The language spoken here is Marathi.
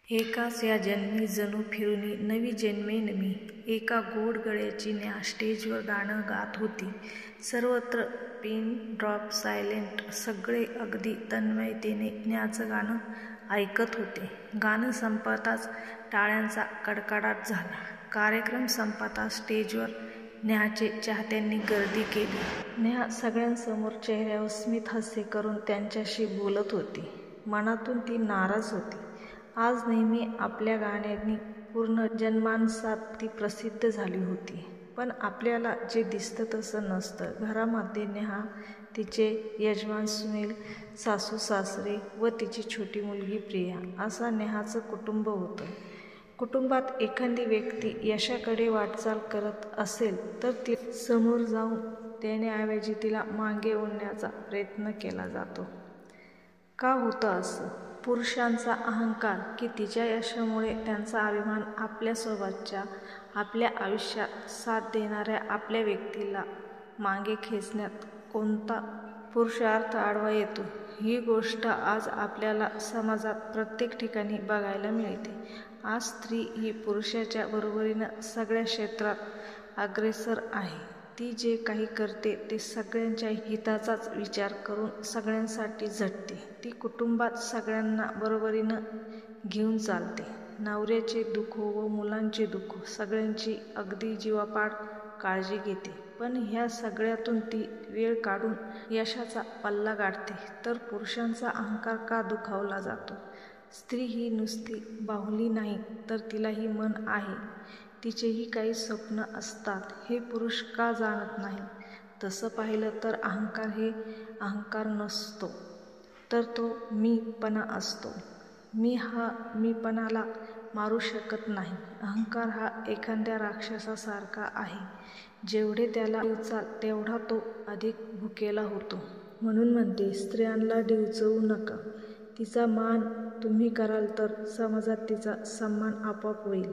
एकाच या जन्मी जणू फिरुनी नवी जन्मेन मी. एका गोड गळ्याची नेहा स्टेजवर गाणं गात होती. सर्वत्र पिन ड्रॉप सायलेंट. सगळे अगदी तन्मयतेने नेहाचं गाणं ऐकत होते. गाणं संपताच टाळ्यांचा कडकडाट झाला. कार्यक्रम संपताच स्टेजवर नेहाचे चाहत्यांनी गर्दी केली. नेहा सगळ्यांसमोर चेहऱ्यावर स्मित हास्य करून त्यांच्याशी बोलत होती. मनातून ती नाराज होती. आज नेहमी आपल्या गाण्यांनी पूर्ण जनमानसात ती प्रसिद्ध झाली होती. पण आपल्याला जे दिसतं तसं नसतं. घरामध्ये नेहा, तिचे यजमान सुनील, सासू सासरे व तिची छोटी मुलगी प्रिया असं नेहाचं कुटुंब होतं. कुटुंबात एखादी व्यक्ती यशाकडे वाटचाल करत असेल तर ती समोर जाऊन देण्याऐवजी तिला मागे ओढण्याचा प्रयत्न केला जातो. का होतं असं? पुरुषांचा अहंकार की तिच्या यशामुळे त्यांचा अभिमान आपल्यासोबतच्या, आपल्या आयुष्यात साथ देणाऱ्या आपल्या व्यक्तीला मागे खेचण्यात कोणता पुरुषार्थ आडवा येतो, ही गोष्ट आज आपल्याला समाजात प्रत्येक ठिकाणी बघायला मिळते. आज स्त्री ही पुरुषाच्या बरोबरीनं सगळ्या क्षेत्रात अग्रेसर आहे. ती जे काही करते ते सगळ्यांच्या हिताचाच विचार करून सगळ्यांसाठी झटते. ती कुटुंबात सगळ्यांना बरोबरीनं घेऊन चालते. नवऱ्याचे दुःख व मुलांचे दुःख सगळ्यांची अगदी जीवापाड काळजी घेते. पण ह्या सगळ्यातून ती वेळ काढून यशाचा पल्ला गाठते. तर पुरुषांचा अहंकार का दुखावला जातो? स्त्री ही नुसती बाहुली नाही तर तिलाही मन आहे. तिचेही काही स्वप्न असतात. हे पुरुष का जाणत नाही? तसं पाहिलं तर अहंकार हे अहंकार नसतो, तर तो मीपणा असतो. मीपणाला मारू शकत नाही. अहंकार हा एखाद्या राक्षसासारखा आहे. जेवढे त्याला डिवचाल तेवढा तो अधिक भुकेला होतो. म्हणून म्हणते, स्त्रियांना डिवचवू नका. तिचा मान तुम्ही कराल तर समाजात तिचा सन्मान आपोआप होईल.